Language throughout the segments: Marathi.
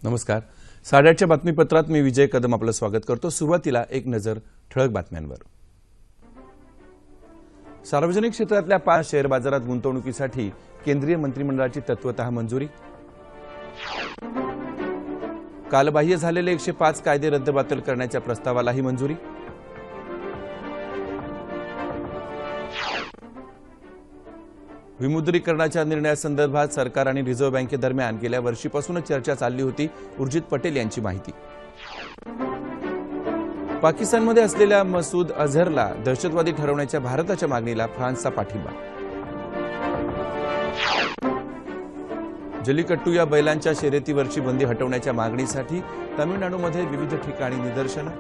नमस्कार. 8:30च्या बातमीपत्रात मी विजय कदम आपलं स्वागत करतो. सुरुवातीला एक नजर ठळक बातम्यांवर. सार्वजनिक क्षेत्रातल्या 5 शेअर बाजारात गुंतवणुकीसाठी केंद्रीय मंत्रिमंडळाची तत्वतः मंजुरी. कालबाह्य झालेले 105 कायदे रद्दबातल करण्याच्या प्रस्तावालाही मंजुरी. विमुद्रीकरणाच्या निर्णयासंदर्भात सरकार आणि रिझर्व्ह बँकेदरम्यान गेल्या वर्षीपासूनच चर्चा चालली होती. उर्जित पटेल यांची माहिती. पाकिस्तानमध्ये असलेल्या मसूद अझहरला दहशतवादी ठरवण्याच्या भारताच्या मागणीला फ्रान्सचा पाठिंबा. जल्लीकट्टू या बैलांच्या शर्यतीवरची बंदी हटवण्याच्या मागणीसाठी तामिळनाडूमध्ये विविध ठिकाणी निदर्शनं.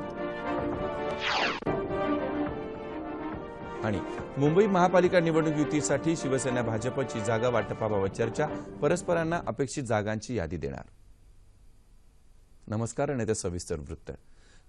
आणि मुंबई महापालिका निवडणूक युतीसाठी शिवसेना भाजपची जागा वाटपाबाबत चर्चा. परस्परांना अपेक्षित जागांची यादी देणार. नमस्कार आणि ते सविस्तर वृत्त.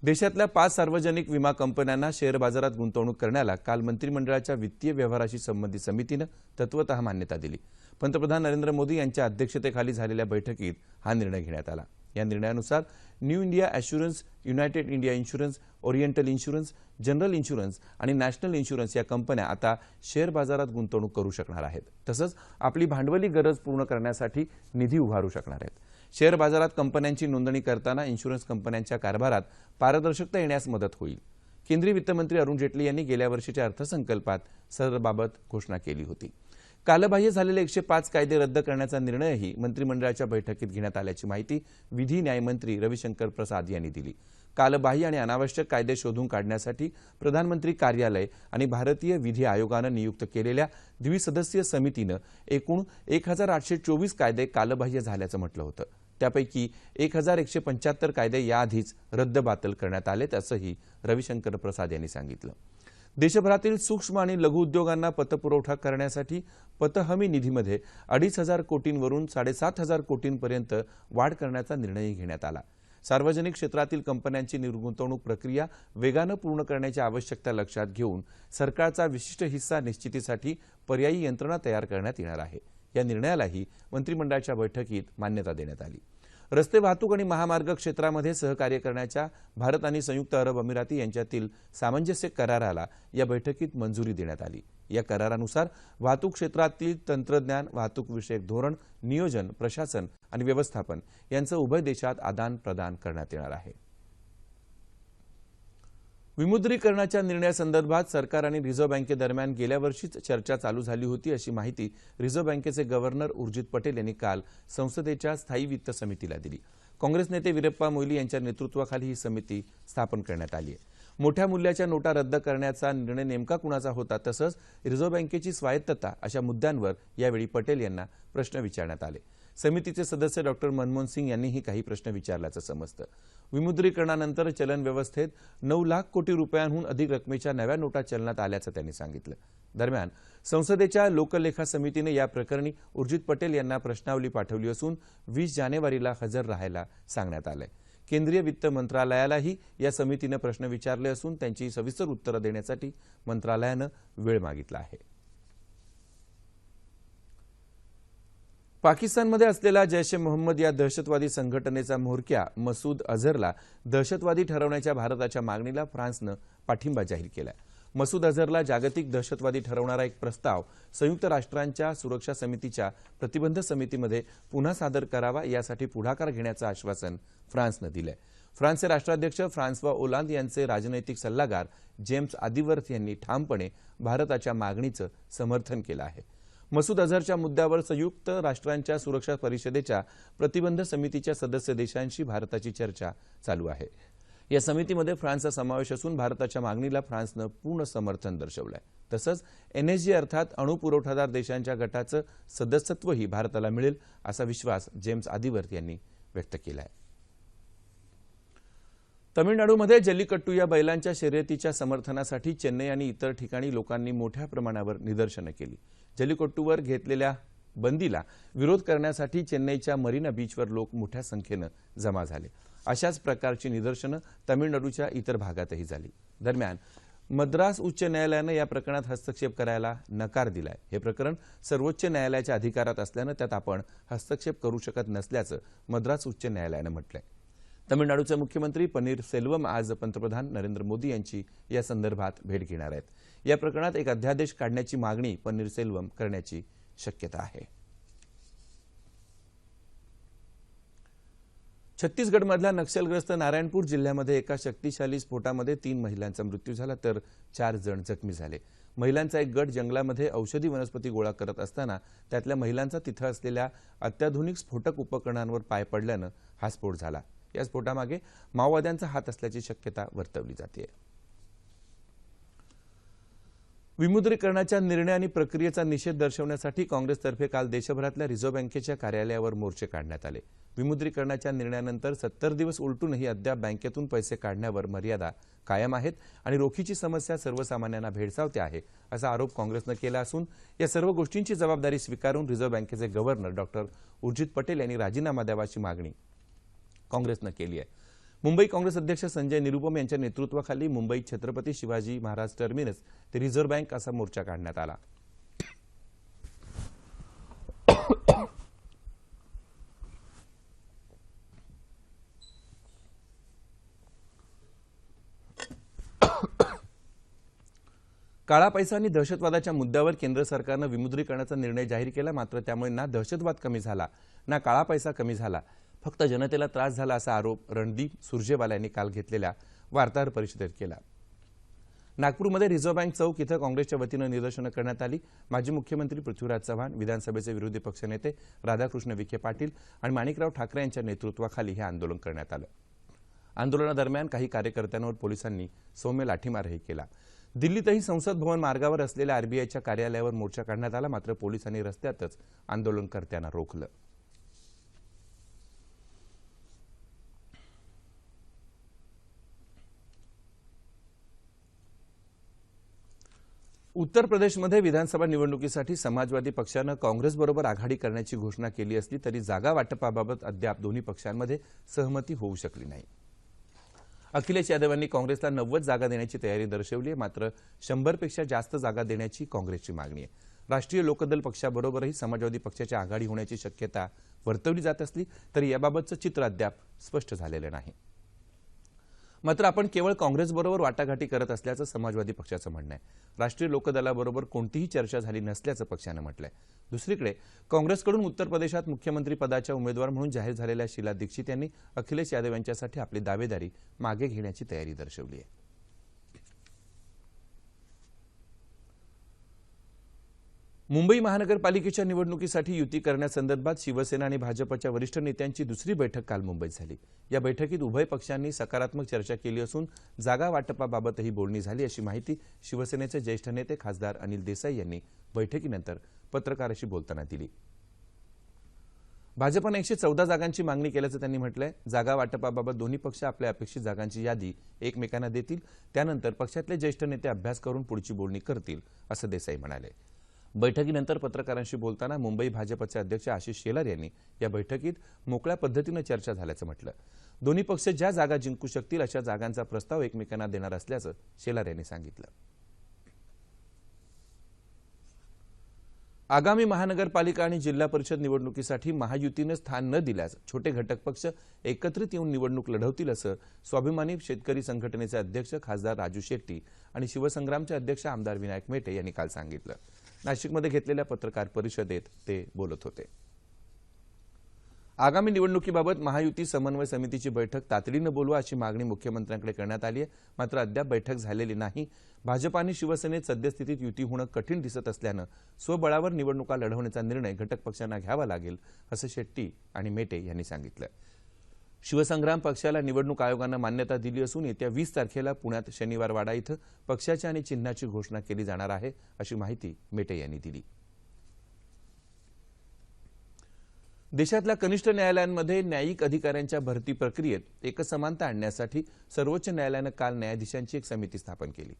देशातल्या 5 सार्वजनिक विमा कंपन्यांना शेअर बाजारात गुंतवणूक करण्याला काल मंत्रिमंडळाच्या वित्तीय व्यवहाराशी संबंधित समितीनं तत्वतः मान्यता दिली. पंतप्रधान नरेंद्र मोदी यांच्या अध्यक्षतेखाली झालेल्या बैठकीत हा निर्णय घेण्यात आला. या निर्णयानुसार new India assurance, United India insurance, oriental insurance, general insurance आणि नॅशनल इन्शुरन्स या कंपन्या आता शेअर बाजारात गुंतवणूक करू शकणार आहेत. तसंच आपली भांडवली गरज पूर्ण करण्यासाठी निधी उभारू शकणार आहेत. शेअर बाजारात कंपन्यांची नोंदणी करताना इन्शुरन्स कंपन्यांच्या कारभारात पारदर्शकता येण्यास मदत होईल. केंद्रीय वित्तमंत्री अरुण जेटली यांनी गेल्या वर्षीच्या अर्थसंकल्पात सरबाबत घोषणा केली होती. कालबाह्य झालेले 105 कायदे रद्द करण्याचा निर्णयही मंत्रिमंडळाच्या बैठकीत घेण्यात आल्याची माहिती विधी न्यायमंत्री रविशंकर प्रसाद यांनी दिली. कालबाह्य आणि अनावश्यक कायदे शोधून काढण्यासाठी प्रधानमंत्री कार्यालय आणि भारतीय विधी आयोगानं नियुक्त केलेल्या द्विसदस्यीय समितीनं एकूण 1824 कायदे कालबाह्य झाल्याचं म्हटलं होतं. त्यापैकी 1175 कायदे याआधीच रद्दबातल करण्यात आलेत असंही रविशंकर प्रसाद यांनी सांगितलं. देशभरातील सूक्ष्म आणि लघु उद्योगांना पतपुरवठा करण्यासाठी पतहमी निधीमध्ये 2,500 कोटींवरून 7,500 कोटींपर्यंत वाढ करण्याचा निर्णयही घेण्यात आला. सार्वजनिक क्षेत्रातील कंपन्यांची निर्गुंतवणूक प्रक्रिया वेगानं पूर्ण करण्याची आवश्यकता लक्षात घेऊन सरकारचा विशिष्ट हिस्सा निश्चितीसाठी पर्यायी यंत्रणा तयार करण्यात येणार आहे. या निर्णयालाही मंत्रिमंडळाच्या बैठकीत मान्यता देण्यात आली. रस्ते वाहतूक आणि महामार्ग क्षेत्रामध्ये सहकार्य करण्याच्या भारत आणि संयुक्त अरब अमिराती यांच्यातील सामंजस्य कराराला या बैठकीत मंजुरी देण्यात आली. या करारानुसार वाहतूक क्षेत्रातील तंत्रज्ञान, वाहतूक विषयक धोरण, नियोजन, प्रशासन आणि व्यवस्थापन यांचं उभय देशात आदान प्रदान करण्यात येणार आहे. विमुद्रीकरणाच्या निर्णयासंदर्भात सरकार आणि रिझर्व्ह बँकेदरम्यान गेल्या वर्षीच चर्चा चालू झाली होती अशी माहिती रिझर्व्ह बँकेचे गव्हर्नर उर्जित पटेल यांनी काल संसदेच्या स्थायी वित्त समितीला दिली. काँग्रेस नेते वीरप्पा मोइली यांच्या नेतृत्वाखाली ही समिती स्थापन करण्यात आली आहे. मोठ्या मूल्याच्या नोटा रद्द करण्याचा निर्णय नेमका कुणाचा होता, तसंच रिझर्व्ह बँकेची स्वायत्तता अशा मुद्द्यांवर यावेळी पटेल यांना प्रश्न विचारण्यात आले. समितीचे सदस्य डॉक्टर मनमोहन सिंग यांनीही काही प्रश्न विचारल्याचं समजतं. विमुद्रीकरणानंतर चलन व्यवस्थेत 9 लाख कोटी रुपयांहून अधिक रकमेच्या नव्या नोटा चलनात आल्याचं त्यांनी सांगितलं. दरम्यान संसदेच्या लोकलेखा समितीने या प्रकरणी उर्जित पटेल यांना प्रश्नावली पाठवली असून 20 जानेवारीला हजर राहायला सांगण्यात आलंय. केंद्रीय वित्त मंत्रालयालाही या समितीनं प्रश्न विचारले असून त्यांची सविस्तर उत्तरं देण्यासाठी मंत्रालयानं वेळ मागितला आहे. पाकिस्तानमध्ये असलेला जैश ए मोहम्मद या दहशतवादी संघटनेचा म्होरक्या मसूद अझहरला दहशतवादी ठरवण्याच्या भारताच्या मागणीला फ्रान्सनं पाठिंबा जाहीर केलाय. मसूद अझहरला जागतिक दहशतवादी ठरवणारा एक प्रस्ताव संयुक्त राष्ट्रांच्या सुरक्षा समितीच्या प्रतिबंध समितीमध्ये पुन्हा सादर करावा यासाठी पुढाकार घेण्याचं आश्वासन फ्रान्सनं दिलंय. फ्रान्सचे राष्ट्राध्यक्ष फ्रान्सवा ओलांद यांचे राजनैतिक सल्लागार जेम्स आदिवर्थ यांनी ठामपणे भारताच्या मागणीचं समर्थन केलं आहे. मसूद अझहरच्या मुद्द्यावर संयुक्त राष्ट्रांच्या सुरक्षा परिषदेच्या प्रतिबंध समितीच्या सदस्य देशांशी भारताची चर्चा चालू आहे. या समितीमध्ये फ्रान्सचा समावेश असून भारताच्या मागणीला फ्रान्सनं पूर्ण समर्थन दर्शवलंय. तसंच एनएसजी अर्थात अणु पुरवठादार देशांच्या गटाचं सदस्यत्वही भारताला मिळेल असा विश्वास जेम्स आदिवर्थ यांनी व्यक्त केला आहे. तमिळनाडूमध्ये जल्लीकट्टू या बैलांच्या शर्यतीच्या समर्थनासाठी चेन्नई आणि इतर ठिकाणी लोकांनी मोठ्या प्रमाणावर निदर्शनं केली. जल्लीकट्टूवर घेतलेल्या बंदीला विरोध करण्यासाठी चेन्नईच्या मरीना बीचवर लोक मोठ्या संख्येनं जमा झाले. अशाच प्रकारची निदर्शनं तमिळनाडूच्या इतर भागातही झाली. दरम्यान मद्रास उच्च न्यायालयानं या प्रकरणात हस्तक्षेप करायला नकार दिलाय। हे प्रकरण सर्वोच्च न्यायालयाच्या अधिकारात असल्यानं त्यात आपण हस्तक्षेप करू शकत नसल्याचं मद्रास उच्च न्यायालयानं म्हटलंय। तमिळनाडूचे मुख्यमंत्री पनीरसेल्वम आज पंतप्रधान नरेंद्र मोदी यांची या संदर्भात भेट घेणार आहेत। या प्रकरणात एक अध्यादेश काढण्याची मागणी पनीरसेल्वम करण्याची शक्यता आहे। छत्तीसगडमधल्या नक्षलग्रस्त नारायणपूर जिल्ह्यामध्ये एका शक्तिशाली स्फोटामध्ये 3 महिलांचा मृत्यू झाला तर 4 जण जखमी झाले। महिलांचा एक गट जंगलामध्ये औषधी वनस्पती गोळा करत असताना त्यातल्या महिलांचा तिथं असलेल्या अत्याधुनिक स्फोटक उपकरणांवर पाय पडल्यानं हा स्फोट झाला। या स्फोटामागे माओवाद्यांचा हात असल्याची शक्यता वर्तवली जाते। विमुद्रीकरणाच्या निर्णय आणि प्रक्रियेचा निषेध दर्शवण्यासाठी काँग्रेसतर्फे काल देशभरातल्या रिझर्व्ह बँकेच्या कार्यालयावर मोर्चे काढण्यात आले। विमुद्रीकरणाच्या निर्णयानंतर 70 दिवस उलटूनही अद्याप बँकेतून पैसे काढण्यावर मर्यादा कायम आहेत आणि रोखीची समस्या सर्वसामान्यांना भेडसावते आहे असा आरोप काँग्रेसनं केला असून या सर्व गोष्टींची जबाबदारी स्वीकारून रिझर्व्ह बँकेचे गव्हर्नर डॉक्टर उर्जित पटेल यांनी राजीनामा द्यावाची मागणी काँग्रेसनं केली आहे। मुंबई काँग्रेस अध्यक्ष संजय निरुपम यांच्या नेतृत्वाखाली मुंबईत छत्रपती शिवाजी महाराज टर्मिनस ते रिझर्व्ह बँक असा मोर्चा काढण्यात आला। काळा पैसा आणि दहशतवादाच्या मुद्द्यावर केंद्र सरकारनं विमुद्रीकरणाचा निर्णय जाहीर केला, मात्र त्यामुळे ना दहशतवाद कमी झाला ना काळा पैसा कमी झाला, फक्त जनतेला त्रास झाला असा आरोप रणदीप सुरजेवाला यांनी काल घेतलेल्या वार्ताहर परिषदेत केला। नागपूरमध्ये रिझर्व्ह बँक चौक इथं काँग्रेसच्या वतीनं निदर्शनं करण्यात आली। माजी मुख्यमंत्री पृथ्वीराज चव्हाण, विधानसभेचे विरोधी पक्षनेते राधाकृष्ण विखे पाटील आणि माणिकराव ठाकरे यांच्या नेतृत्वाखाली हे आंदोलन करण्यात आलं। आंदोलनादरम्यान काही कार्यकर्त्यांवर पोलिसांनी सौम्य लाठीमारही केला। दिल्लीतही संसद भवन मार्गावर असलेल्या आरबीआयच्या कार्यालयावर मोर्चा काढण्यात आला, मात्र पोलिसांनी रस्त्यातच आंदोलनकर्त्यांना रोखलं। उत्तर प्रदेशमध्ये विधानसभा निवडणुकीसाठी समाजवादी पक्षानं काँग्रेसबरोबर आघाडी करण्याची घोषणा केली असली तरी जागा वाटपाबाबत अद्याप दोन्ही पक्षांमध्ये सहमती होऊ शकली नाही। अखिलेश यादव यांनी काँग्रेसला 90 जागा देण्याची तयारी दर्शवली आहे, मात्र 100 पेक्षा जास्त जागा देण्याची काँग्रेसची मागणी आहे। राष्ट्रीय लोकदल पक्षाबरोबरही समाजवादी पक्षाची आघाडी होण्याची शक्यता वर्तवली जात असली तरी याबाबतचं चित्र अद्याप स्पष्ट झालेलं नाही। मात्र आपण केवळ काँग्रेसबरोबर वाटाघाटी करत असल्याचं समाजवादी पक्षाचं म्हणणं आहे। राष्ट्रीय लोकदलाबरोबर कोणतीही चर्चा झाली नसल्याचं पक्षानं म्हटलंय। दुसरीकडे काँग्रेसकडून उत्तर प्रदेशात मुख्यमंत्री पदाच्या उमेदवार म्हणून जाहीर झालेल्या शीला दीक्षित यांनी अखिलेश यादव यांच्यासाठी आपली दावेदारी मागे घेण्याची तयारी दर्शवली आहे। मुंबई महानगरपालिकेच्या निवडणुकीसाठी युती करण्यासंदर्भात शिवसेना आणि भाजपच्या वरिष्ठ नेत्यांची दुसरी बैठक काल मुंबईत झाली। या बैठकीत उभय पक्षांनी सकारात्मक चर्चा केली असून जागा वाटपाबाबतही बोलणी झाली अशी माहिती शिवसेनेचे ज्येष्ठ नेते खासदार अनिल देसाई यांनी बैठकीनंतर पत्रकारांशी बोलताना दिली। भाजपने 114 जागांची मागणी केल्याचं त्यांनी म्हटलंय। जागा वाटपाबाबत दोन्ही पक्ष आपल्या अपेक्षित जागांची यादी एकमेकांना देतील, त्यानंतर पक्षातले ज्येष्ठ नेते अभ्यास करून पुढची बोलणी करतील असं देसाई म्हणाले। बैठकीनंतर पत्रकारांशी बोलताना मुंबई भाजपचे अध्यक्ष आशिष शेलार यांनी या बैठकीत मोकळ्या पद्धतीनं चर्चा झाल्याचं म्हटलं। दोन्ही पक्ष ज्या जागा जिंकू शकतील अशा जागांचा प्रस्ताव एकमेकांना देणार असल्याचं शेलार यांनी सांगितलं। आगामी महानगरपालिका आणि जिल्हा परिषद निवडणुकीसाठी महायुतीने स्थान न दिल्यास छोटे घटक पक्ष एकत्रित येऊन निवडणूक लढवतील असं स्वाभिमानी शेतकरी संघटनेचे अध्यक्ष खासदार राजू शेट्टी आणि शिवसंग्रामचे अध्यक्ष आमदार विनायक मेटे यांनी काल सांगितलं। नाशिकमध्ये घेतलेल्या पत्रकार परिषदेत ते बोलत होते। आगामी निवडणुकीबाबत महायुती समन्वय समितीची बैठक तातडीनं बोलवा अशी मागणी मुख्यमंत्र्यांकडे करण्यात आली आहे, मात्र अद्याप बैठक झालेली नाही। भाजप आणि शिवसेनेत सद्यस्थितीत युती होणं कठीण दिसत असल्यानं स्वबळावर निवडणुका लढवण्याचा निर्णय घटक पक्षांना घ्यावा लागेल असं शेट्टी आणि मेटे यांनी सांगितलं। शिवसंग्राम पक्षाला निवडणूक आयोगानं मान्यता दिली असून येत्या 20 तारखेला पुण्यात शनिवार वाडा इथं पक्षाच्या आणि चिन्हाची घोषणा केली जाणार आहे अशी माहिती मेटे यांनी दिली। देशातल्या कनिष्ठ न्यायालयांमध्ये न्यायिक अधिकाऱ्यांच्या भरती प्रक्रियेत एकसमानता आणण्यासाठी सर्वोच्च न्यायालयानं काल न्यायाधीशांची एक समिती स्थापन केली।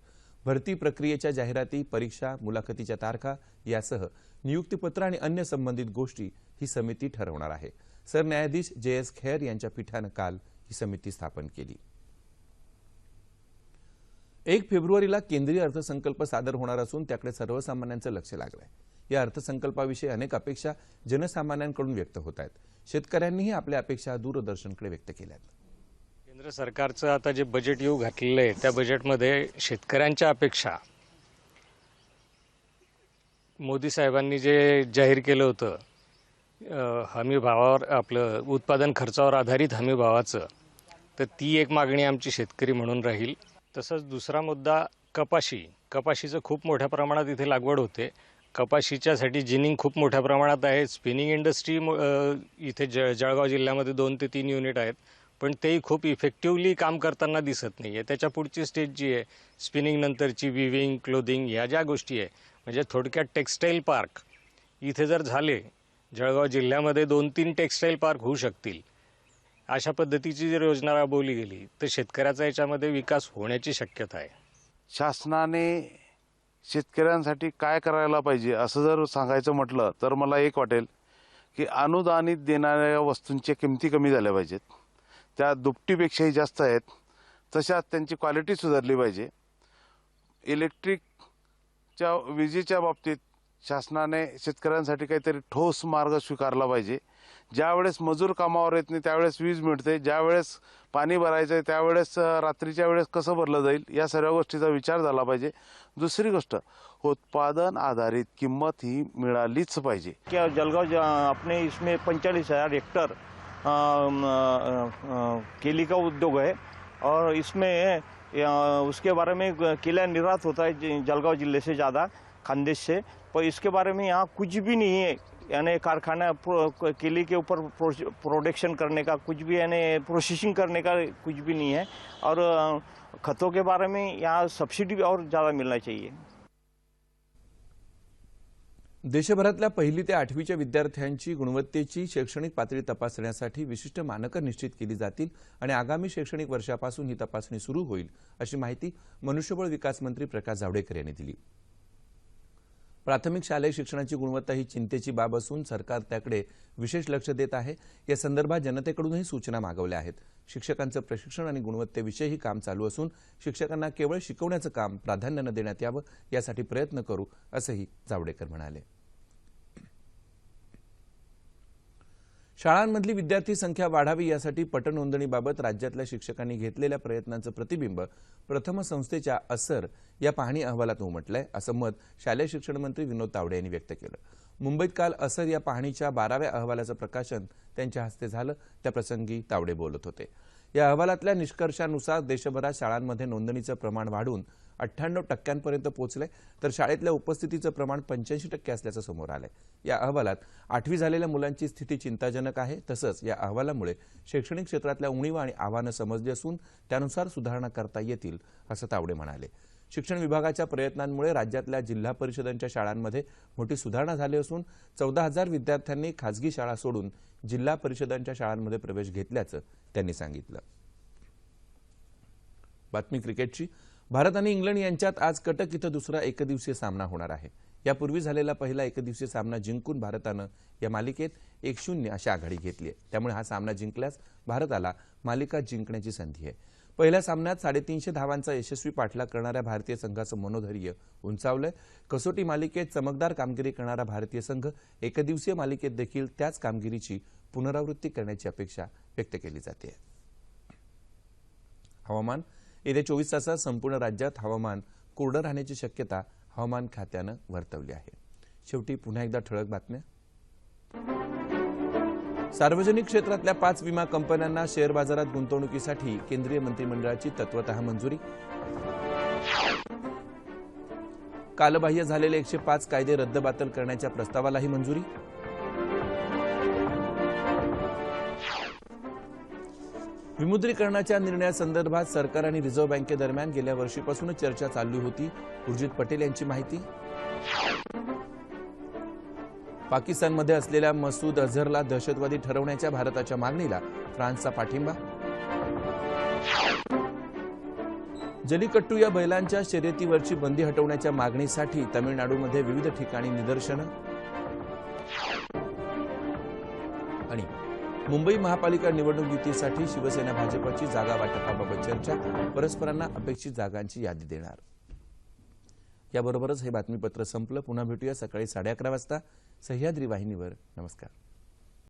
भरती प्रक्रियेच्या जाहिराती, परीक्षा, मुलाखतीच्या तारखा यासह नियुक्तीपत्र आणि अन्य संबंधित गोष्टी ही समिती ठरवणार आहे। सरन्यायाधीश JS खैर यांच्या पीठानं काल ही समिती स्थापन केली। 1 फेब्रुवारीला केंद्रीय अर्थसंकल्प सादर होणार असून त्याकडे सर्वसामान्यांचं लक्ष लागलंय। या अर्थसंकल्पाविषयी अनेक अपेक्षा जनसामान्यांकडून व्यक्त होत आहेत। शेतकऱ्यांनीही आपल्या अपेक्षा दूरदर्शनकडे व्यक्त केल्या आहेत। केंद्र सरकारचं आता जे बजेट येऊ घातलेलं आहे त्या बजेटमध्ये शेतकऱ्यांच्या अपेक्षा मोदी साहेबांनी जे जाहीर केलं होतं हमी भावावर आपलं उत्पादन खर्चावर आधारित हमी भावाचं, तर ती एक मागणी आमची शेतकरी म्हणून राहील। तसंच दुसरा मुद्दा कपाशीचं खूप मोठ्या प्रमाणात इथे लागवड होते। कपाशीच्यासाठी जिनिंग खूप मोठ्या प्रमाणात आहे। स्पिनिंग इंडस्ट्री इथे जळगाव जिल्ह्यामध्ये 2 ते 3 युनिट आहेत, पण तेही खूप इफेक्टिव्हली काम करताना दिसत नाही आहे। त्याच्या पुढची स्टेज जी आहे स्पिनिंग नंतरची विविंग, क्लोथिंग ह्या ज्या गोष्टी आहे, म्हणजे थोडक्यात टेक्स्टाईल पार्क इथे जर झाले, जळगाव जिल्ह्यामध्ये 2-3 टेक्स्टाईल पार्क होऊ शकतील। अशा पद्धतीची जर योजना राबवली गेली तर शेतकऱ्याचा याच्यामध्ये विकास होण्याची शक्यता आहे। शासनाने शेतकऱ्यांसाठी काय करायला पाहिजे असं जर सांगायचं म्हटलं तर मला एक वाटेल की अनुदानित देणाऱ्या वस्तूंच्या किमती कमी झाल्या पाहिजेत, त्या दुपटीपेक्षाही जास्त आहेत, तशाच त्यांची क्वालिटी सुधारली पाहिजे। इलेक्ट्रिकच्या विजेच्या बाबतीत शासनाने शेतकऱ्यांसाठी काहीतरी ठोस मार्ग स्वीकारला पाहिजे। ज्यावेळेस मजूर कामावर येत नाही त्यावेळेस वीज मिळते, ज्यावेळेस पाणी भरायचं आहे त्यावेळेस रात्रीच्या वेळेस कसं भरलं जाईल या सर्व गोष्टीचा विचार झाला पाहिजे। दुसरी गोष्ट, उत्पादन आधारित किंमत ही मिळालीच पाहिजे। क्या जलगांव अपने इसमें 45,000 हेक्टर केली का उद्योग है और इसमें उसके बारे में केला निर्यात होता है जलगांव जिले से ज़्यादा, खानदेश से, पर इसके बारे में यहाँ कुछ भी नहीं है। यानी कारखाना केले के ऊपर प्रोडक्शन करने का कुछ भी, यानी प्रोसेसिंग करने का कुछ भी नहीं है। और खतों के बारे में यहाँ सब्सिडी और ज़्यादा मिलना चाहिए। देशभरातल्या 1ली ते 8वीच्या विद्यार्थ्यांची गुणवत्तेची शैक्षणिक पातळी तपासण्यासाठी विशिष्ट मानकं निश्चित केली जातील आणि आगामी शैक्षणिक वर्षापासून ही तपासणी सुरू होईल, अशी माहिती मनुष्यबळ विकास मंत्री प्रकाश जावडेकर यांनी दिली। प्राथमिक शालेय शिक्षणाची गुणवत्ता ही चिंतेची बाब असून सरकार त्याकडे विशेष लक्ष देत आहे। या संदर्भात जनतेकडूनही सूचना मागवल्या आहेत। शिक्षकांचं प्रशिक्षण आणि गुणवत्तेविषयीही काम चालू असून शिक्षकांना केवळ शिकवण्याचं काम प्राधान्याने देण्यात यावं यासाठी प्रयत्न करू, असंही जावडेकर म्हणाले। शाळांमधली विद्यार्थी संख्या वाढावी यासाठी पटनोंदणीबाबत राज्यातल्या शिक्षकांनी घेतलेल्या प्रयत्नांचं प्रतिबिंब प्रथम संस्थेच्या असर या पाहणी अहवालात उमटलंय, असं मत शालेय शिक्षण मंत्री विनोद तावडे यांनी व्यक्त केलं। मुंबईत काल असर या पाहणीच्या 12व्या अहवालाचं प्रकाशन त्यांच्या हस्ते झालं, त्याप्रसंगी तावडे बोलत होते। या अहवालातल्या निष्कर्षानुसार देशभरात शाळांमध्ये नोंदणीचं प्रमाण वाढून 98% पोहोचले, तर शाळेतल्या उपस्थितीचं प्रमाण 85% असल्याचं समोर आलंय। या अहवालात 8वी झालेल्या मुलांची स्थिती चिंताजनक आहे। तसंच या अहवालामुळे शैक्षणिक क्षेत्रातल्या उणीवा आणि आव्हानं समजली असून त्यानुसार सुधारणा करता येतील, असं तावडे म्हणाले। शिक्षण विभागाच्या प्रयत्नांमुळे राज्यातल्या जिल्हा परिषदांच्या शाळांमध्ये मोठी सुधारणा झाली असून 14,000 विद्यार्थ्यांनी खासगी शाळा सोडून जिल्हा परिषदांच्या शाळांमध्ये प्रवेश घेतल्याचं त्यांनी सांगितलं। बातमी क्रिकेटची। भारत आणि इंग्लंड यांच्यात आज कटक इथं दुसरा एकदिवसीय सामना होणार आहे। यापूर्वी झालेला पहिला एकदिवसीय सामना जिंकून भारतानं या मालिकेत 1-0 अशी आघाडी घेतली आहे। त्यामुळे हा सामना जिंकल्यास भारताला मालिका जिंकण्याची संधी आहे। पहिल्या सामन्यात 350 धावांचा यशस्वी पाठलाग करणाऱ्या भारतीय संघाचं मनोधैर्य उंचावलंय। कसोटी मालिकेत चमकदार कामगिरी करणारा भारतीय संघ एकदिवसीय मालिकेत देखील त्याच कामगिरीची पुनरावृत्ती करण्याची अपेक्षा व्यक्त केली जाते। हवामान। येत्या 24 तासात संपूर्ण राज्यात हवामान कोरडं राहण्याची शक्यता हवामान खात्यानं वर्तवली आहे। शेवटी पुन्हा एकदा ठळक बातम्या। सार्वजनिक क्षेत्रातल्या 5 विमा कंपन्यांना शेअर बाजारात गुंतवणुकीसाठी केंद्रीय मंत्रिमंडळाची तत्वतः मंजुरी। कालबाह्य झालेले 105 कायदे रद्दबातल करण्याच्या प्रस्तावालाही मंजुरी। विमुद्रीकरणाच्या निर्णयासंदर्भात सरकार आणि रिझर्व्ह बँकेदरम्यान गेल्या वर्षीपासूनच चर्चा चालू होती, उर्जित पटेल यांची माहिती। पाकिस्तानमध्ये असलेल्या मसूद अझहरला दहशतवादी ठरवण्याच्या भारताच्या मागणीला फ्रान्सचा पाठिंबा। जलीकट्टू या बैलांच्या शर्यतीवरची बंदी हटवण्याच्या मागणीसाठी तमिळनाडूमध्ये विविध ठिकाणी निदर्शनं। आणि मुंबई महापालिका निवडणूक युतीसाठी शिवसेना भाजपची जागा वाटपाबाबत चर्चा, परस्परांना अपेक्षित जागांची यादी देणार. याबरोबरच हे बातमीपत्र संपलं. पुन्हा भेटूया सकाळी 11:30 वाजता सह्याद्री वाहिनीवर. नमस्कार.